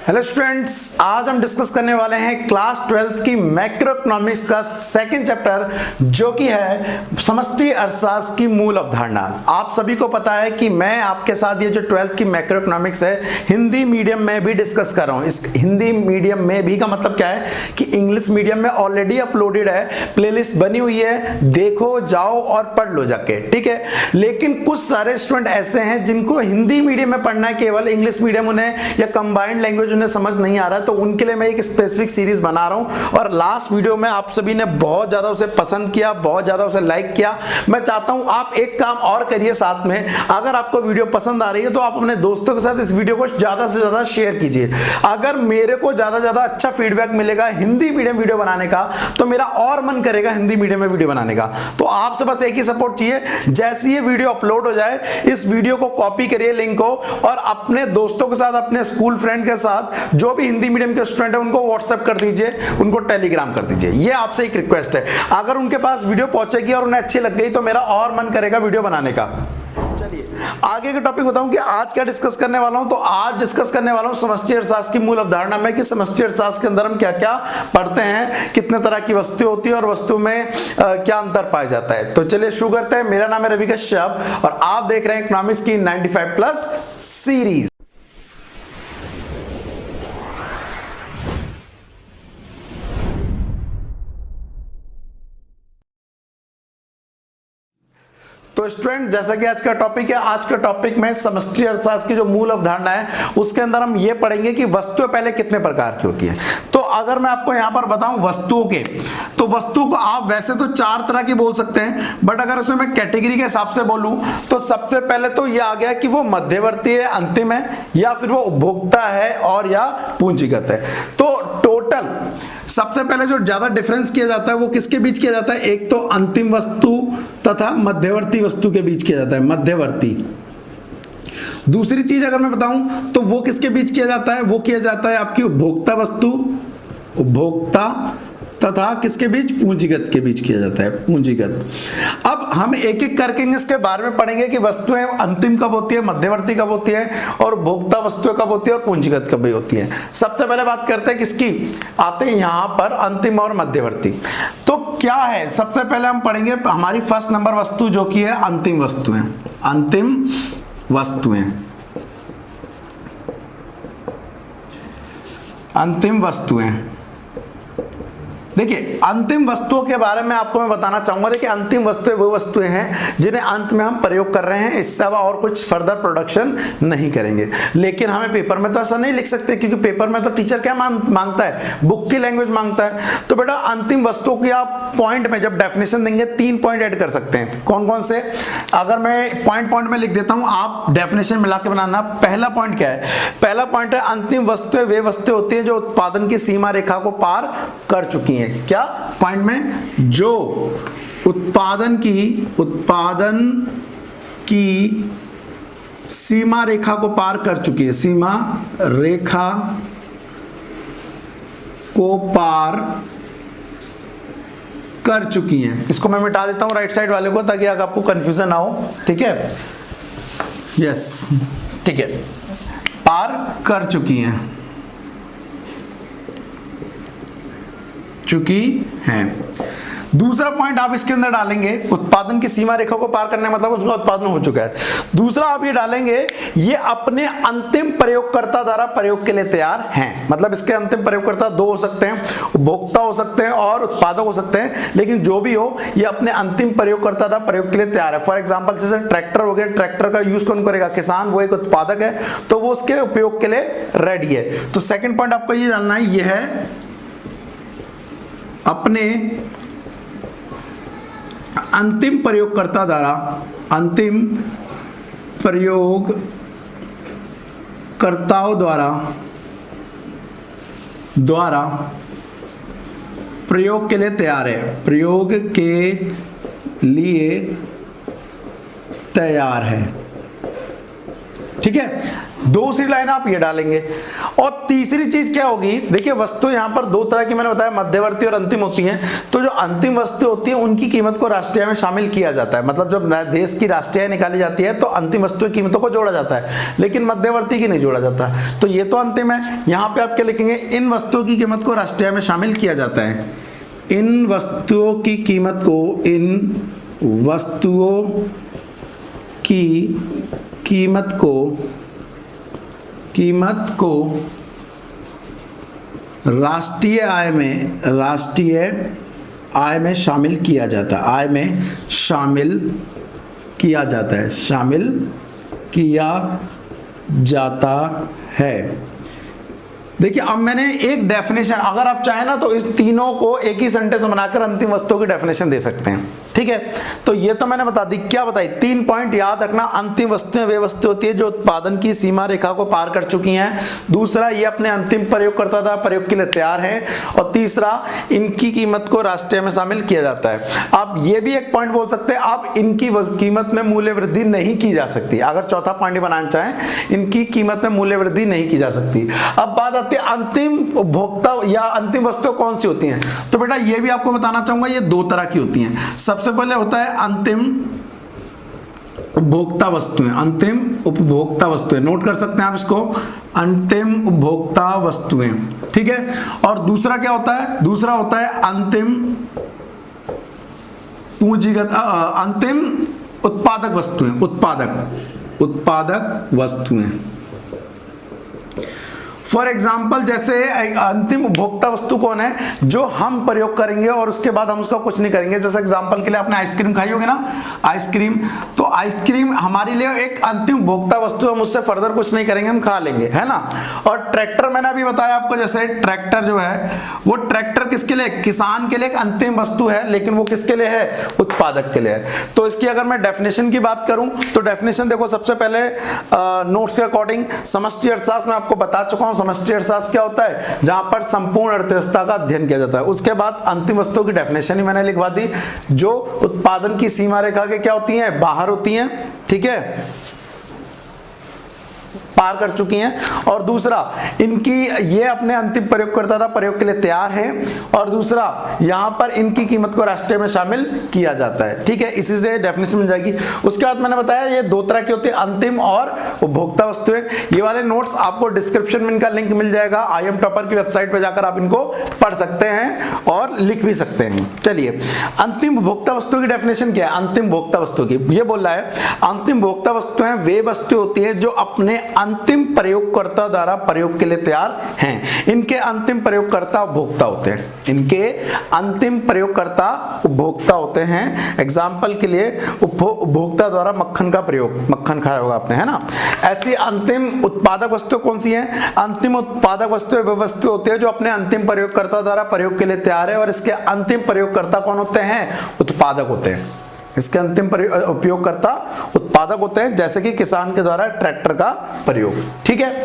Hello students, आज हम discuss करने वाले हैं क्लास 12th की मैक्रो इकोनॉमिक्स का सेकंड चैप्टर जो कि है समष्टि अर्थशास्त्र की मूल अवधारणा। आप सभी को पता है कि मैं आपके साथ ये जो 12th की मैक्रो इकोनॉमिक्स है हिंदी मीडियम में भी डिस्कस कर रहा हूँ। इस हिंदी मीडियम में भी का मतलब क्या है कि इंग्लिश मीडियम में ऑलरेडी अपलोडेड है, प्लेलिस्ट बनी हुई है, देखो जाओ और पढ़ लो जाके, ठीक है। लेकिन कुछ सारे स्टूडेंट ऐसे हैं जिनको हिंदी मीडियम में पढ़ना है, केवल इंग्लिश मीडियम उन्हें या कंबाइंड लैंग्वेज उन्हें समझ नहीं आ रहा है, तो उनके लिए मैं एक स्पेसिफिक सीरीज बना रहा हूं। और लास्ट वीडियो में आप सभी ने बहुत ज्यादा उसे पसंद किया, बहुत ज्यादा उसे लाइक किया। मैं चाहता हूं आप एक काम और करिए साथ में, अगर आपको वीडियो पसंद आ रही है तो आप अपने दोस्तों के साथ इस वीडियो को ज्यादा से ज्यादा शेयर कीजिए। अगर मेरे को ज्यादा से ज्यादा अच्छा फीडबैक मिलेगा हिंदी मीडियम वीडियो बनाने का तो मेरा और मन करेगा हिंदी मीडियम में वीडियो बनाने का। तो आपसे बस एक ही सपोर्ट चाहिए, जैसे ये वीडियो अपलोड हो जाए इस वीडियो को कॉपी करिए लिंक को, और अपने दोस्तों के साथ, अपने स्कूल फ्रेंड के साथ जो भी हिंदी मीडियम के स्टूडेंट है उनको व्हाट्सएप कर दीजिए, उनको टेलीग्राम कर दीजिए। ये आपसे एक रिक्वेस्ट है। अगर उनके पास वीडियो पहुंचेगी और उन्हें अच्छी लग गई तो मेरा और मन करेगा वीडियो बनाने का। चलिए आगे का टॉपिक बताऊं कि आज क्या डिस्कस करने वाला हूं। तो आज डिस्कस करने वाला हूं समष्टि अर्थशास्त्र की मूल अवधारणा में कि समष्टि अर्थशास्त्र के अंदर हम क्या क्या पढ़ते हैं, कितने तरह की वस्तुएं होती है और वस्तु में क्या अंतर पाया जाता है। तो चलिए शुरू करते हैं। मेरा नाम है रवि कश्यप और आप देख रहे हैं इकोनॉमिक्स की 95+ सीरीज। तो स्टूडेंट, जैसा कि आज का टॉपिक है, आज का टॉपिक में समष्टि अर्थशास्त्र की जो मूल अवधारणा है उसके अंदर हम ये पढ़ेंगे कि वस्तुएं पहले कितने प्रकार की होती है। तो अगर मैं आपको यहां पर बताऊं वस्तुओं के, तो वस्तु को आप वैसे तो 4 तरह की बोल सकते हैं, बट अगर उसमें मैं कैटेगरी के हिसाब से बोलूं तो सबसे पहले तो ये आ गया कि वो मध्यवर्ती है, अंतिम है, या फिर वो उपभोक्ता है और या पूंजीगत है। तो टोटल सबसे पहले जो ज्यादा डिफरेंस किया जाता है वो किसके बीच किया जाता है? एक तो अंतिम वस्तु तथा मध्यवर्ती वस्तु के बीच किया जाता है, मध्यवर्ती। दूसरी चीज अगर मैं बताऊं तो वो किसके बीच किया जाता है? वो किया जाता है आपकी उपभोक्ता वस्तु, उपभोक्ता, तथा किसके बीच? पूंजीगत के बीच किया जाता है, पूंजीगत। अब हम एक एक करके इसके बारे में पढ़ेंगे कि वस्तुएं अंतिम कब होती है, मध्यवर्ती कब होती है और उपभोक्ता वस्तुएं कब होती है और पूंजीगत कब होती है। सबसे पहले बात करते हैं किसकी, आते हैं यहां पर अंतिम और मध्यवर्ती। तो क्या है, सबसे पहले हम पढ़ेंगे हमारी फर्स्ट नंबर वस्तु जो कि है अंतिम वस्तुएं। अंतिम वस्तुएं, अंतिम वस्तुएं। देखिए अंतिम वस्तुओं के बारे में आपको मैं बताना चाहूंगा। देखिए अंतिम वस्तुएं वो वस्तुएं हैं जिन्हें अंत में हम प्रयोग कर रहे हैं, इससे अब और कुछ फर्दर प्रोडक्शन नहीं करेंगे। लेकिन हमें पेपर में तो ऐसा नहीं लिख सकते, क्योंकि पेपर में तो टीचर क्या मांगता है, बुक की लैंग्वेज मांगता है। तो बेटा अंतिम वस्तुओं की आप पॉइंट में जब डेफिनेशन देंगे 3 पॉइंट ऐड कर सकते हैं। कौन कौन से? अगर मैं पॉइंट में लिख देता हूं, आप डेफिनेशन मिला के बनाना। पहला पॉइंट क्या है? पहला पॉइंट है अंतिम वस्तुएं वे वस्तुएं होती हैं जो उत्पादन की सीमा रेखा को पार कर चुकी हैं। क्या पॉइंट में? जो उत्पादन की सीमा रेखा को पार कर चुकी है, सीमा रेखा को पार कर चुकी हैं। इसको मैं मिटा देता हूं राइट साइड वाले को ताकि आपको कंफ्यूजन ना हो, ठीक है। यस, ठीक है, पार कर चुकी हैं, चुकी हैं। दूसरा पॉइंट आप इसके अंदर डालेंगे, उत्पादन की सीमा रेखा को पार करने मतलब उसका उत्पादन हो चुका है। दूसरा आप ये डालेंगे ये अपने अंतिम प्रयोगकर्ता द्वारा प्रयोग के लिए तैयार हैं। मतलब इसके अंतिम प्रयोगकर्ता 2 हो सकते हैं, उपभोक्ता हो सकते हैं और उत्पादक हो सकते हैं, लेकिन जो भी हो ये अपने अंतिम प्रयोगकर्ता द्वारा प्रयोग के लिए तैयार है। फॉर एग्जाम्पल जैसे ट्रैक्टर हो गया, ट्रैक्टर का यूज कौन करेगा? किसान, वो एक उत्पादक है तो वो उसके उपयोग के लिए रेडी है। तो सेकेंड पॉइंट आपको ये जानना है, ये है अपने अंतिम प्रयोगकर्ता द्वारा, अंतिम प्रयोगकर्ताओं द्वारा प्रयोग के लिए तैयार है, प्रयोग के लिए तैयार है, ठीक है। दूसरी लाइन आप ये डालेंगे। और तीसरी चीज क्या होगी, देखिए वस्तु यहां पर दो तरह की मैंने बताया, मध्यवर्ती और अंतिम होती हैं। तो जो अंतिम वस्तु होती है उनकी कीमत को राष्ट्रीय में शामिल किया जाता है, मतलब जब देश की राष्ट्रीय निकाली जाती है तो अंतिम वस्तु की कीमतों को जोड़ा जाता है, लेकिन मध्यवर्ती की नहीं जोड़ा जाता। तो ये तो अंतिम है। यहां पे आप क्या लिखेंगे, इन वस्तुओं की कीमत को राष्ट्रीय में शामिल किया जाता है। इन वस्तुओं की कीमत को, इन वस्तुओं की कीमत को राष्ट्रीय आय में शामिल किया जाता है। आय में शामिल किया जाता है, शामिल किया जाता है। देखिए अब मैंने एक डेफिनेशन, अगर आप चाहें ना तो इस तीनों को एक ही सेंटेंस में बनाकर अंतिम वस्तुओं की डेफिनेशन दे सकते हैं, ठीक है। तो ये तो मैंने बता दी, क्या बताई, 3 पॉइंट याद रखना। अंतिम वस्तुएं वे वस्तु होती है जो उत्पादन की सीमा रेखा को पार कर चुकी हैं। दूसरा, ये अपने अंतिम प्रयोगकर्ता द्वारा प्रयोग के लिए तैयार है। और तीसरा, इनकी कीमत को राष्ट्रीय में शामिल किया जाता है। आप ये भी एक पॉइंट बोल सकते हैं, आप इनकी कीमत में मूल्य वृद्धि नहीं की जा सकती। अगर चौथा पॉइंट बनाना चाहें, इनकी कीमत में मूल्य वृद्धि नहीं की जा सकती। अब बात आती है अंतिम उपभोक्ता या अंतिम वस्तुएं कौन सी होती हैं। तो बेटा ये भी आपको बताना चाहूंगा, ये दो तरह की होती हैं। सबसे पहले होता है अंतिम उपभोक्ता वस्तुएं। अंतिम उपभोक्ता वस्तुएं, नोट कर सकते हैं आप इसको, अंतिम उपभोक्ता वस्तुएं, ठीक है। और दूसरा क्या होता है, दूसरा होता है अंतिम पूंजीगत, अंतिम उत्पादक वस्तुएं, उत्पादक वस्तुएं। फॉर एग्जाम्पल, जैसे अंतिम उपभोक्ता वस्तु कौन है, जो हम प्रयोग करेंगे और उसके बाद हम उसका कुछ नहीं करेंगे। जैसे एग्जाम्पल के लिए आपने आइसक्रीम खाई होगी ना, आइसक्रीम, तो आइसक्रीम हमारे लिए एक अंतिम उपभोक्ता वस्तु, हम उससे फर्दर कुछ नहीं करेंगे, हम खा लेंगे, है ना। और ट्रैक्टर मैंने अभी बताया आपको, जैसे ट्रैक्टर जो है वो ट्रैक्टर किसके लिए, किसान के लिए एक अंतिम वस्तु है, लेकिन वो किसके लिए है, उत्पादक के लिए है। तो इसकी अगर मैं डेफिनेशन की बात करूं तो डेफिनेशन देखो, सबसे पहले नोट्स के अकॉर्डिंग समष्टि अर्थशास्त्र में आपको बता चुका हूं। समष्टि अर्थशास्त्र क्या होता है, जहां पर संपूर्ण अर्थव्यवस्था का अध्ययन किया जाता है। उसके बाद अंतिम वस्तुओं की डेफिनेशन ही मैंने लिखवा दी, जो उत्पादन की सीमा रेखा के क्या होती हैं, बाहर होती हैं, ठीक है, पार कर चुकी हैं। और दूसरा, इनकी ये अपने अंतिम प्रयोगकर्ता था प्रयोग के लिए तैयार है। और दूसरा, यहां पर इनकी कीमत को राष्ट्रीय में शामिल किया जाता है, ठीक है। इसी से डेफिनेशन मिल जाएगी। उसके बाद मैंने बताया ये दो तरह की होती है, अंतिम और उपभोक्ता वस्तुएं। ये वाले नोट्स आपको डिस्क्रिप्शन में इनका लिंक मिल जाएगा। IIM टॉपर की वेबसाइट पर जाकर आप इनको पढ़ सकते हैं और लिख भी सकते हैं। चलिए, अंतिम उपभोक्ता वस्तु की डेफिनेशन क्या है, अंतिम उपभोक्ता वस्तु की, ये बोल रहा है अंतिम उपभोक्ता वस्तुएं वे वस्तु होती है जो अपने अंतिम प्रयोगकर्ता द्वारा प्रयोग के लिए तैयार हैं। इनके अंतिम प्रयोगकर्ता उपभोक्ता होते हैं, इनके अंतिम प्रयोगकर्ता उपभोक्ता होते हैं। एग्जाम्पल के लिए, उपभोक्ता द्वारा मक्खन का प्रयोग, मक्खन खाया होगा आपने, है ना। ऐसी अंतिम उत्पादक वस्तु कौन सी है, अंतिम उत्पादक वस्तु वे वस्तु होती है जो अपने अंतिम प्रयोगकर्ता द्वारा प्रयोग के लिए तैयार है। और इसके अंतिम प्रयोगकर्ता कौन होते हैं, उत्पादक होते हैं। इसके अंतिम उपयोगकर्ता उत्पादक होते हैं, जैसे कि किसान के द्वारा ट्रैक्टर का प्रयोग, ठीक है।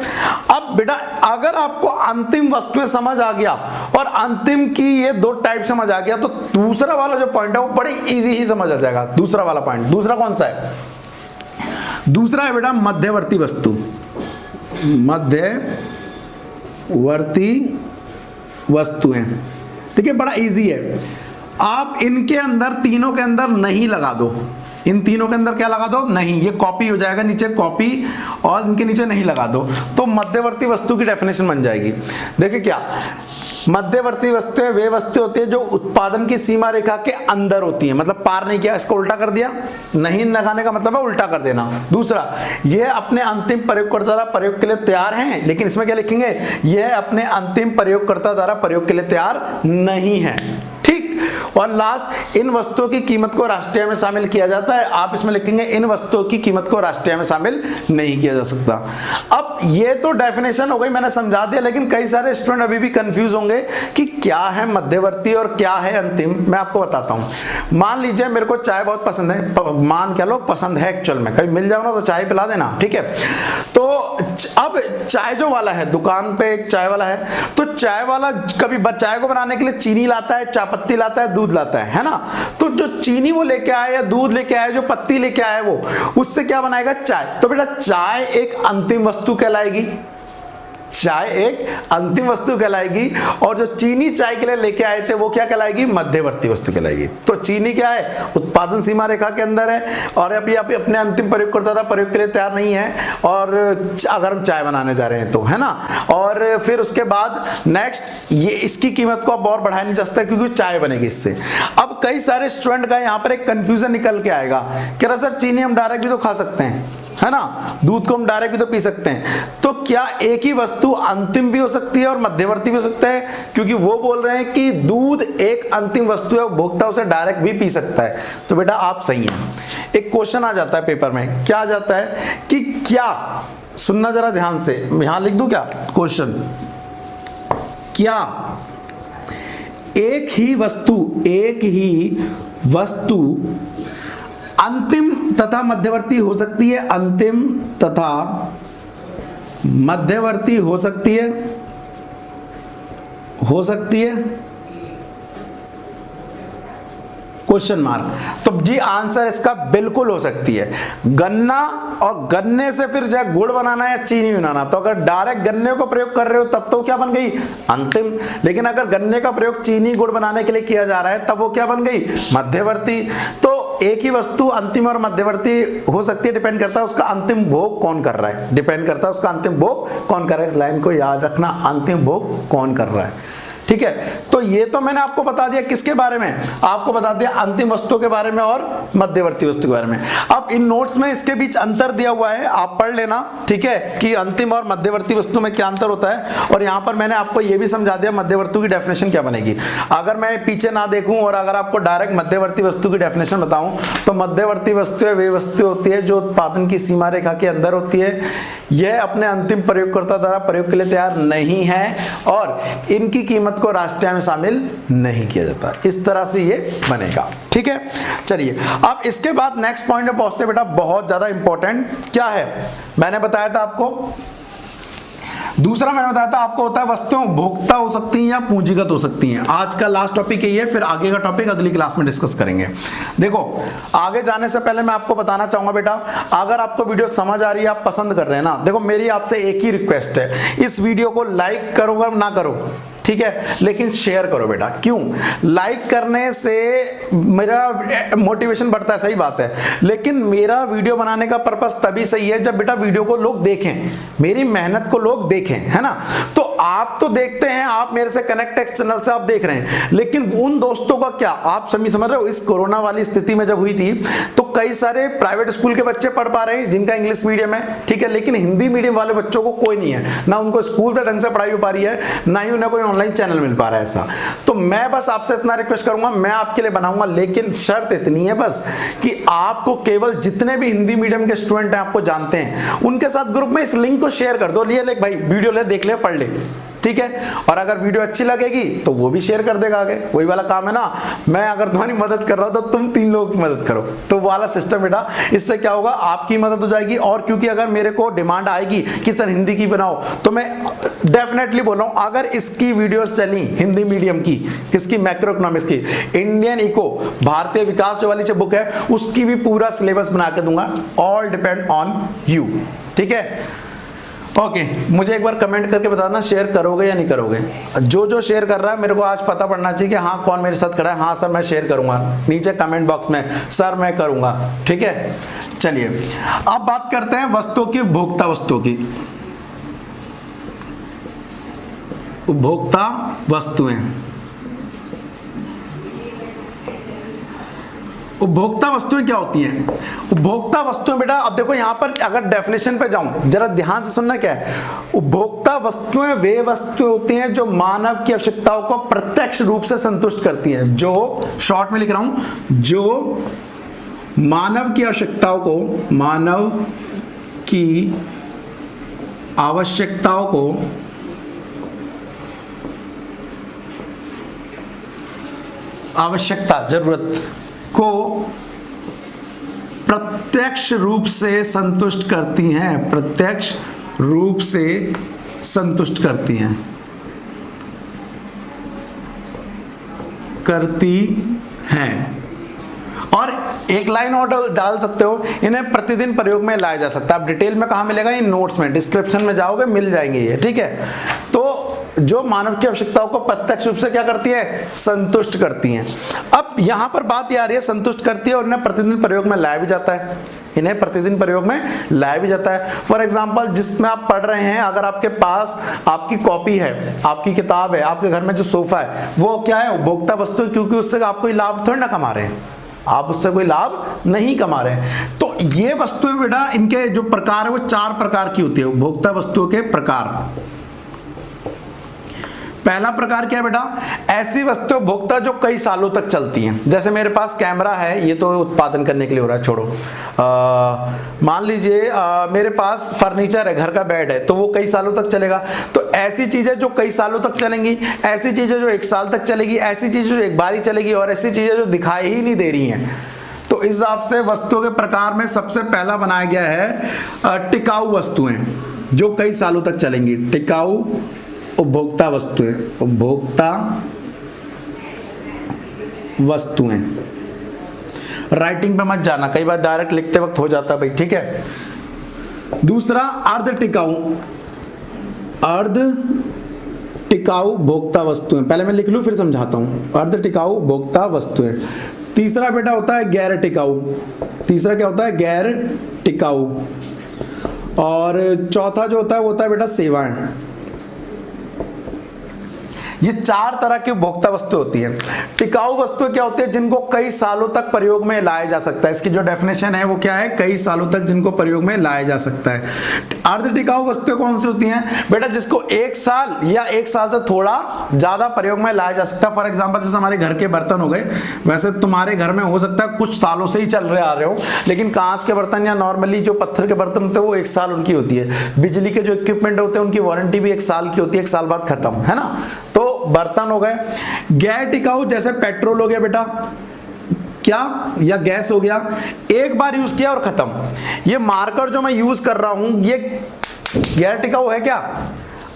अब बेटा अगर आपको अंतिम वस्तुएं समझ आ गया और अंतिम की ये दो टाइप समझ आ गया, तो दूसरा वाला जो पॉइंट है वो बड़ी इजी ही समझ आ जाएगा। दूसरा वाला पॉइंट, दूसरा कौन सा है, दूसरा है बेटा मध्यवर्ती वस्तु। मध्यवर्ती वस्तुएं, देखिए बड़ा इजी है। आप इनके अंदर, तीनों के अंदर नहीं लगा दो, इन तीनों के अंदर क्या लगा दो, नहीं, ये कॉपी हो जाएगा, नीचे कॉपी, और इनके नीचे नहीं लगा दो, तो मध्यवर्ती वस्तु की डेफिनेशन बन जाएगी। देखिए क्या, मध्यवर्ती वस्तुएं वे वस्तु होती है जो उत्पादन की सीमा रेखा के अंदर होती है, मतलब पार नहीं किया, इसको उल्टा कर दिया, नहीं लगाने का मतलब है उल्टा कर देना। दूसरा, ये अपने अंतिम प्रयोगकर्ता द्वारा प्रयोग के लिए तैयार हैं, लेकिन इसमें क्या लिखेंगे, यह अपने अंतिम प्रयोगकर्ता द्वारा प्रयोग के लिए तैयार नहीं है, ठीक। और लास्ट, इन वस्तुओं की कीमत को राष्ट्रीय में शामिल किया जाता है। आप इसमें लिखेंगे इन वस्तुओं की कीमत को राष्ट्रीय में शामिल नहीं किया जा सकता। अब ये तो डेफिनेशन हो गई, मैंने समझा दिया, लेकिन कई सारे स्टूडेंट अभी भी कंफ्यूज होंगे कि क्या है मध्यवर्ती और क्या है अंतिम। मैं आपको बताता हूं। मान लीजिए मेरे को चाय बहुत पसंद है, मान क्या लो पसंद है एक्चुअल में, कभी मिल जाओ ना तो चाय पिला देना, ठीक है। तो अब चाय जो वाला है, दुकान पे एक चाय वाला है, तो चाय वाला कभी चाय को बनाने के लिए चीनी लाता है, चाय पत्ती लाता है, दूध लाता है ना, तो जो चीनी वो लेके आया या दूध लेके आया, जो पत्ती लेके आया वो, उससे क्या बनाएगा? चाय। तो बेटा चाय एक अंतिम वस्तु कहलाएगी, चाय एक अंतिम वस्तु कहलाएगी, और जो चीनी चाय के लिए लेके आए थे वो क्या कहलाएगी? मध्यवर्ती वस्तु कहलाएगी। तो चीनी क्या है? उत्पादन सीमा रेखा के अंदर है, और अभी अपने अंतिम प्रयोगकर्ता था, प्रयोग के लिए तैयार नहीं है, और अगर हम चाय बनाने जा रहे हैं तो, है ना। और फिर उसके बाद नेक्स्ट, ये इसकी कीमत को अब और बढ़ाया नहीं जा सकता क्योंकि चाय बनेगी इससे। अब कई सारे स्टूडेंट का यहाँ पर एक कंफ्यूजन निकल के आएगा, कह रहा सर चीनी हम डायरेक्ट भी तो खा सकते हैं, है ना, दूध को हम डायरेक्ट भी तो पी सकते हैं, तो क्या एक ही वस्तु अंतिम भी हो सकती है और मध्यवर्ती भी हो सकता है? क्योंकि वो बोल रहे हैं कि दूध एक अंतिम वस्तु है, उपभोक्ता उसे डायरेक्ट भी पी सकता है। तो बेटा आप सही हैं। एक क्वेश्चन आ जाता है पेपर में, क्या आ जाता है कि क्या, सुनना जरा ध्यान से, यहां लिख दूं क्या क्वेश्चन, क्या एक ही वस्तु अंतिम तथा मध्यवर्ती हो सकती है? अंतिम तथा मध्यवर्ती हो सकती है? Question mark. तो जी आंसर इसका बिल्कुल हो सकती है। गन्ना और गन्ने से फिर चाहे गुड़ बनाना है या चीनी बनाना, तो अगर डायरेक्ट गन्ने को प्रयोग कर रहे हो तब तो क्या बन गई? अंतिम। लेकिन अगर गन्ने का प्रयोग चीनी गुड़ बनाने के लिए किया जा रहा है तब वो क्या बन गई? मध्यवर्ती। तो एक ही वस्तु अंतिम और मध्यवर्ती हो सकती है, डिपेंड करता है उसका अंतिम भोग कौन कर रहा है, डिपेंड करता है उसका अंतिम भोग कौन कर रहा है। इस लाइन को याद रखना, अंतिम भोग कौन कर रहा है, ठीक है। तो ये तो मैंने आपको बता दिया किसके बारे में, आपको बता दिया अंतिम वस्तु के बारे में और मध्यवर्ती वस्तु के बारे में। अब इन नोट्स में इसके बीच अंतर दिया हुआ है, आप पढ़ लेना, ठीक है, कि अंतिम और मध्यवर्ती वस्तु में क्या अंतर होता है। और यहां पर मैंने आपको ये भी समझा दिया मध्यवर्ती की डेफिनेशन क्या बनेगी। अगर मैं पीछे ना देखूं और अगर आपको डायरेक्ट मध्यवर्ती वस्तु की डेफिनेशन बताऊं, तो मध्यवर्ती वस्तु वे वस्तु होती है जो उत्पादन की सीमा रेखा के अंदर होती है, यह अपने अंतिम प्रयोगकर्ता द्वारा प्रयोग के लिए तैयार नहीं है, और इनकी कीमत को राष्ट्रीय में शामिल नहीं किया जाता। इस तरह से ये बनेगा, ठीक है। चलिए अब इसके बाद नेक्स्ट पॉइंट पे पहुंचते बेटा, बहुत ज्यादा इंपॉर्टेंट क्या है, मैंने बताया था आपको, दूसरा मैंने बताया था आपको होता है वस्तुएं उपभोक्ता हो सकती हैं या पूंजीगत हो सकती हैं। आज का लास्ट टॉपिक यही है, फिर आगे का टॉपिक अगली क्लास में डिस्कस करेंगे। देखो आगे जाने से पहले मैं आपको बताना चाहूंगा बेटा, अगर आपको वीडियो समझ आ रही है, आप पसंद कर रहे हैं ना, देखो मेरी आपसे एक ही रिक्वेस्ट है, इस वीडियो को लाइक करो या ना करो, ठीक है, लेकिन शेयर करो बेटा। क्यों? लाइक करने से मेरा मोटिवेशन बढ़ता है, सही बात है, लेकिन मेरा वीडियो बनाने का पर्पस तभी सही है जब बेटा वीडियो को लोग देखें, मेरी मेहनत को लोग देखें, है ना। तो आप तो देखते हैं, आप मेरे से कनेक्ट एक्स चैनल से आप देख रहे हैं, लेकिन उन दोस्तों का क्या, आप समझ रहे हो, इस कोरोना वाली स्थिति में जब हुई थी तो कई सारे प्राइवेट स्कूल के बच्चे पढ़ पा रहे हैं जिनका इंग्लिश मीडियम है, ठीक है, लेकिन हिंदी मीडियम वाले बच्चों को कोई नहीं है, ना उनको स्कूल से ढंग से पढ़ाई हो पा रही है, ना ही उन्हें कोई ऑनलाइन चैनल मिल पा रहा है ऐसा। तो मैं बस आपसे इतना रिक्वेस्ट करूंगा, मैं आपके लिए बनाऊंगा, लेकिन शर्त इतनी है बस कि आपको केवल जितने भी हिंदी मीडियम के स्टूडेंट हैं, आपको जानते हैं, उनके साथ ग्रुप में इस लिंक को शेयर कर दो, लिए ले भाई वीडियो ले, देख ले, पढ़ ले, ठीक है। और अगर वीडियो अच्छी लगेगी तो वो भी शेयर कर देगा आगे, वही वाला काम है ना, मैं अगर तुम्हारी मदद कर रहा हूं तो तुम 3 लोगों की मदद करो, तो वाला सिस्टम बेटा। इससे क्या होगा, आपकी मदद हो जाएगी, और क्योंकि अगर मेरे को डिमांड आएगी कि सर हिंदी की बनाओ, तो मैं डेफिनेटली बोल रहा हूं, अगर इसकी वीडियोस चली हिंदी मीडियम की, किसकी, मैक्रो इकोनॉमिक्स की, इंडियन इको, भारतीय विकास जो वाली जो बुक है, उसकी भी पूरा सिलेबस बना के दूंगा। ऑल डिपेंड ऑन यू, ठीक है। ओके, मुझे एक बार कमेंट करके बताना शेयर करोगे या नहीं करोगे। जो शेयर कर रहा है मेरे को आज पता पड़ना चाहिए कि हाँ कौन मेरे साथ खड़ा है, हाँ सर मैं शेयर करूंगा, नीचे कमेंट बॉक्स में सर मैं करूंगा, ठीक है। चलिए अब बात करते हैं वस्तुओं की, उपभोक्ता वस्तुओं की, उपभोक्ता वस्तुएं। उपभोक्ता वस्तुएं क्या होती हैं? उपभोक्ता वस्तुएं बेटा, अब देखो यहां पर अगर डेफिनेशन पे जाऊं, जरा ध्यान से सुनना क्या है। उपभोक्ता वस्तुएं वे वस्तुएं होती हैं जो मानव की आवश्यकताओं को प्रत्यक्ष रूप से संतुष्ट करती हैं, जो शॉर्ट में लिख रहा हूं, जो मानव की आवश्यकताओं को, मानव की आवश्यकताओं को आवश्यकता, जरूरत को प्रत्यक्ष रूप से संतुष्ट करती हैं, प्रत्यक्ष रूप से संतुष्ट करती हैं, करती हैं। और एक लाइन और डाल सकते हो, इन्हें प्रतिदिन प्रयोग में लाया जा सकता है। अब डिटेल में कहाँ मिलेगा? इन नोट्स में, डिस्क्रिप्शन में जाओगे मिल जाएंगे ये, ठीक है। तो जो मानव की आवश्यकताओं को प्रत्यक्ष रूप से क्या करती है? संतुष्ट करती हैं। अब यहां पर बात ये आ रही है, संतुष्ट करती है और इन्हें प्रतिदिन प्रयोग में लाया भी जाता है, इन्हें प्रतिदिन प्रयोग में लाया भी जाता है। फॉर एग्जाम्पल, जिसमें आप पढ़ रहे हैं, अगर आपके पास आपकी कॉपी है, आपकी किताब है, आपके घर में जो सोफा है, वो क्या है? उपभोक्ता वस्तु है, क्योंकि उससे आप कोई लाभ थोड़ी ना कमा रहे हैं, आप उससे कोई लाभ नहीं कमा रहे हैं। तो ये वस्तुएं बेटा, इनके जो प्रकार है वो 4 प्रकार की होती है, उपभोक्ता वस्तुओं के प्रकार। पहला प्रकार क्या है बेटा? ऐसी वस्तु भोक्ता जो कई सालों तक चलती हैं। जैसे मेरे पास कैमरा है, ये तो उत्पादन करने के लिए हो रहा है, छोड़ो। मान लीजिए मेरे पास फर्नीचर है, घर का बेड है, तो वो कई सालों तक चलेगा। तो ऐसी चीजें जो कई सालों तक चलेंगी, ऐसी चीजें जो 1 साल तक चलेगी, ऐसी चीजें जो एक बार ही चलेगी, और ऐसी चीजें जो दिखाई ही नहीं दे रही हैं। तो इस हिसाब से वस्तुओं के प्रकार में सबसे पहला बनाया गया है टिकाऊ वस्तुएं, जो कई सालों तक चलेंगी। टिकाऊ उपभोक्ता वस्तुएं, उपभोक्ता वस्तुएं। राइटिंग पे मत जाना, कई बार डायरेक्ट लिखते वक्त हो जाता है भाई, ठीक है। दूसरा अर्ध टिकाऊ, अर्ध टिकाऊ भोक्ता वस्तुएं। पहले मैं लिख लूं फिर समझाता हूं। अर्ध टिकाऊ भोक्ता वस्तुएं। तीसरा बेटा होता है गैर टिकाऊ। तीसरा क्या होता है? गैर टिकाऊ। और चौथा जो होता है वो होता है बेटा सेवाएं। ये 4 तरह की उपभोक्ता वस्तु होती है। टिकाऊ वस्तुएं क्या होती है? जिनको कई सालों तक प्रयोग में लाया जा सकता है। इसकी जो डेफिनेशन है वो क्या है? कई सालों तक जिनको प्रयोग में लाया जा सकता है। अर्ध टिकाऊ वस्तुएं कौन सी होती हैं बेटा? जिसको 1 साल या 1 साल से थोड़ा ज्यादा प्रयोग में लाया जा सकता है। फॉर एग्जाम्पल, जैसे हमारे घर के बर्तन हो गए, वैसे तुम्हारे घर में हो सकता है कुछ सालों से ही चल रहे आ रहे हो, लेकिन कांच के बर्तन या नॉर्मली जो पत्थर के बर्तन होते हैं वो 1 साल उनकी होती है। बिजली के जो इक्विपमेंट होते हैं उनकी वारंटी भी 1 साल की होती है, 1 साल बाद खत्म, है ना। तो बर्तन हो गए। गैर टिकाऊ जैसे पेट्रोल हो गया बेटा, क्या, या गैस हो गया, एक बार यूज किया और खत्म। ये मार्कर जो मैं यूज कर रहा हूं ये गैर टिकाऊ है क्या?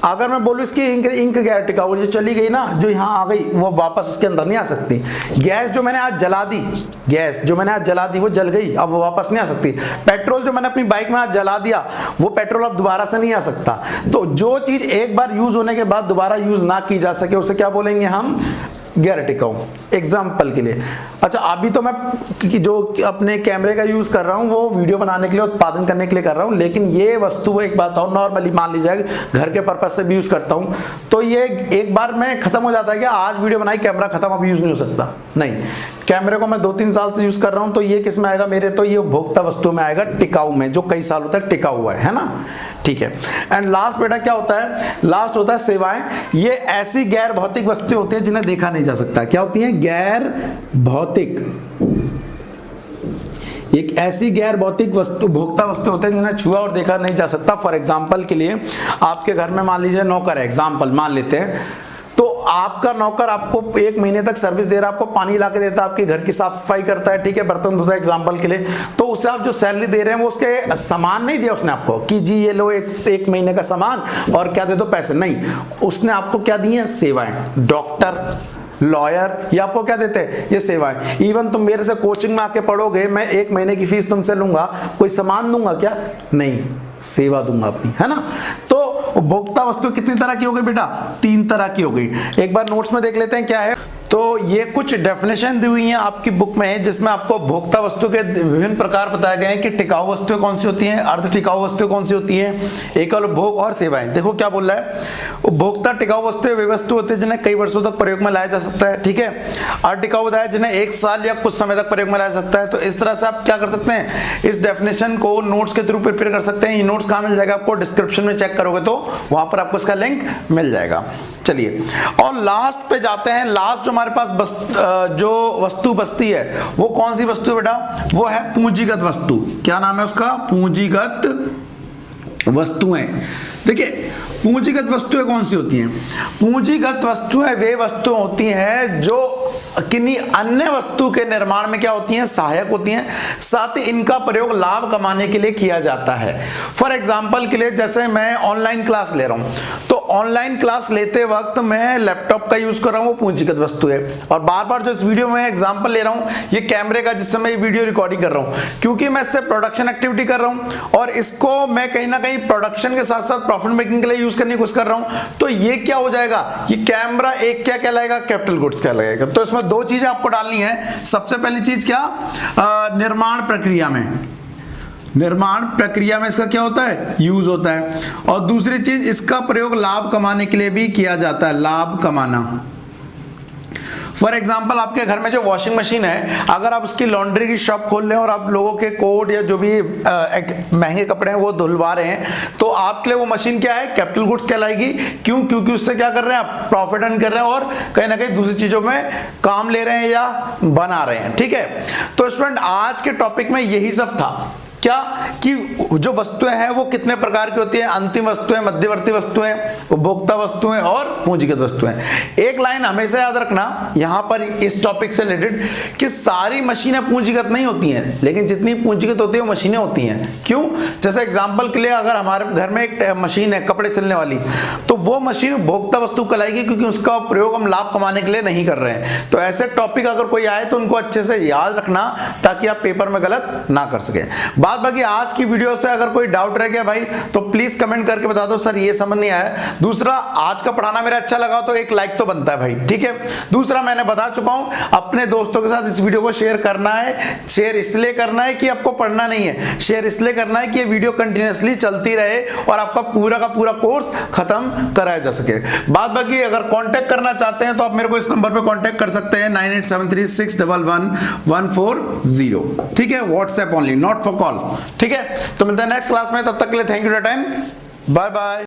अगर मैं बोलूं इसकी इंक गैर टिकाऊ, जो चली गई ना, जो यहां आ गई, वो वापस इसके अंदर नहीं आ सकती। गैस जो मैंने आज जला दी, गैस जो मैंने आज जला दी वो जल गई, अब वो वापस नहीं आ सकती। पेट्रोल जो मैंने अपनी बाइक में आज जला दिया, वो पेट्रोल अब दोबारा से नहीं आ सकता। तो जो चीज एक बार यूज होने के बाद दोबारा यूज ना की जा सके, उसे क्या बोलेंगे हम? गैर टिकाऊ। एग्जाम्पल के लिए, अच्छा अभी तो मैं जो अपने कैमरे का यूज कर रहा हूं वो वीडियो बनाने के लिए, उत्पादन करने के लिए कर रहा हूं, लेकिन ये वस्तु एक बात और नॉर्मली मान लीजिए घर के पर्पज से भी यूज करता हूं, तो ये एक बार में खत्म हो जाता है कि आज वीडियो बनाई, कैमरा खत्म, अब यूज नहीं हो सकता। नहीं, कैमरे को मैं 2-3 साल से यूज कर रहा हूं, तो ये किस में आएगा मेरे? तो ये उपभोक्ता वस्तु में आएगा, टिकाऊ में, जो कई सालों तक टिका हुआ है ना, ठीक है। एंड लास्ट बेटा क्या होता है? लास्ट होता है सेवाएं। ये ऐसी गैर भौतिक वस्तुएं होती है जिन्हें देखा नहीं जा सकता। क्या होती हैं? गैर भौतिक। एक ऐसी गैर भौतिक वस्तु, भोक्ता वस्तु होते हैं जिन्हें छुआ और देखा नहीं जा सकता। फॉर एग्जाम्पल के लिए, आपके घर में मान लीजिए नौकर है, एग्जाम्पल मान लेते हैं, तो आपका नौकर आपको 1 महीने तक सर्विस दे रहा है, आपको पानी ला के देता है, आपके घर की साफ सफाई करता है, ठीक है, बर्तन धोता है एग्जाम्पल के लिए, तो उसे आप जो सैलरी दे रहे हैं वो उसके सामान नहीं दिया उसने आपको कि जी ये लो एक महीने का सामान और क्या दे दो पैसे, नहीं, उसने आपको क्या दी है? सेवाएं। डॉक्टर, लॉयर, ये आपको क्या देते हैं? ये सेवाएं। इवन तुम मेरे से कोचिंग में आके पढ़ोगे, मैं 1 महीने की फीस तुमसे लूंगा, कोई सामान दूंगा क्या? नहीं, सेवा दूंगा अपनी, है ना। तो उपभोक्ता वस्तु कितनी तरह की हो गई बेटा? 3 तरह की हो गई। एक बार नोट्स में देख लेते हैं क्या है। तो ये कुछ डेफिनेशन दी हुई हैं आपकी बुक में, जिसमें आपको उपभोक्ता वस्तु के विभिन्न प्रकार बताए गए हैं कि टिकाऊ वस्तुएं कौन सी होती हैं, अर्ध टिकाऊ वस्तुएं कौन सी होती हैं, एकल उपभोग और सेवाएं। देखो क्या बोल रहा है, उपभोक्ता टिकाऊ वस्तुएं वे वस्तु होती है जिन्हें कई वर्षों तक प्रयोग में लाया जा सकता है, ठीक है। अर्ध टिकाऊ बताया जिन्हें 1 साल या कुछ समय तक प्रयोग में लाया जा सकता है। तो इस तरह से आप क्या कर सकते हैं, इस डेफिनेशन को नोट्स के थ्रू प्रिपेयर कर सकते हैं। ये नोट्स कहाँ मिल जाएगा आपको? डिस्क्रिप्शन में चेक करोगे तो वहां पर आपको इसका लिंक मिल जाएगा। चलिए, और लास्ट पे जाते हैं। लास्ट जो हमारे पास जो वस्तु बचती है वो कौन सी वस्तु है बेटा? वो है पूंजीगत वस्तु। क्या नाम है उसका? पूंजीगत वस्तुएं। देखिए, पूंजीगत वस्तुएं कौन सी होती हैं? पूंजीगत वस्तुएं वे वस्तुएं होती हैं जो किन्हीं अन्य वस्तु के निर्माण में क्या होती हैं? सहायक होती हैं, साथ ही इनका प्रयोग लाभ कमाने के लिए किया जाता है। फॉर एग्जाम्पल के लिए, जैसे मैं ऑनलाइन क्लास ले रहा हूं, तो ऑनलाइन क्लास लेते वक्त मैं लैपटॉप का यूज कर रहा हूँ, वो पूंजीगत वस्तु है। और बार बार जो इस वीडियो में एग्जांपल ले रहा हूँ ये कैमरे का, जिससे मैं ये वीडियो रिकॉर्डिंग कर रहा हूँ, क्योंकि मैं इससे प्रोडक्शन एक्टिविटी कर रहा हूँ और इसको मैं कहीं ना कहीं प्रोडक्शन के साथ साथ प्रॉफिट मेकिंग के लिए यूज करने की कोशिश कर रहा हूँ। तो ये क्या हो जाएगा, ये कैमरा एक क्या कहलाएगा, कैपिटल गुड्स कहलाएगा। तो इसमें दो चीजें आपको डालनी है। सबसे पहली चीज क्या, निर्माण प्रक्रिया में इसका क्या होता है, यूज होता है। और दूसरी चीज, इसका प्रयोग लाभ कमाने के लिए भी किया जाता है, लाभ कमाना। फॉर एग्जाम्पल आपके घर में जो वॉशिंग मशीन है, अगर आप उसकी लॉन्ड्री की शॉप खोल रहे हैं और आप लोगों के कोट या जो भी महंगे कपड़े हैं वो धुलवा रहे हैं, तो आपके लिए वो मशीन क्या है, कैपिटल गुड्स कहलाएगी। क्यों, क्योंकि उससे क्या कर रहे हैं आप, प्रॉफिट अर्न कर रहे हैं और कहीं ना कहीं दूसरी चीजों में काम ले रहे हैं या बना रहे हैं। ठीक है, तो स्टूडेंट आज के टॉपिक में यही सब था। क्या कि जो वस्तुएं हैं वो कितने प्रकार की होती है, अंतिम वस्तुएं, मध्यवर्ती वस्तुएं, उपभोक्ता वस्तुएं और पूंजीगत वस्तुएं। एक लाइन हमेशा याद रखना यहां पर इस टॉपिक से रिलेटेड कि सारी मशीनें पूंजीगत नहीं होती हैं, लेकिन जितनी पूंजीगत होती है वो मशीनें होती हैं। क्यों, जैसे एग्जांपल के लिए अगर हमारे घर में एक मशीन है कपड़े सिलने वाली, तो वो मशीन उपभोक्ता वस्तु कहलाएगी क्योंकि उसका प्रयोग हम लाभ कमाने के लिए नहीं कर रहे हैं। तो ऐसे टॉपिक अगर कोई आए तो उनको अच्छे से याद रखना ताकि आप पेपर में गलत ना कर सके। बाकी आज की वीडियो से अगर कोई डाउट रह गया भाई तो प्लीज कमेंट करके बता दो, सर ये समझ नहीं आया। दूसरा, आज का पढ़ाना मेरा अच्छा लगा तो एक लाइक तो बनता है भाई, ठीक है। दूसरा, मैंने बता चुका हूं, अपने दोस्तों के साथ इस वीडियो को शेयर करना है। शेयर इसलिए करना है कि आपको पढ़ना नहीं है, शेयर इसलिए करना है कि ये वीडियो कंटिन्यूअसली चलती रहे और आपका पूरा का पूरा कोर्स खत्म कराया जा सके। बाकी अगर कांटेक्ट करना चाहते हैं तो आप मेरे को इस नंबर पे कांटेक्ट कर सकते हैं 9873611140। ठीक है, WhatsApp only, not for call. ठीक है, तो मिलते हैं नेक्स्ट क्लास में, तब तक के लिए thank you for your time, bye bye.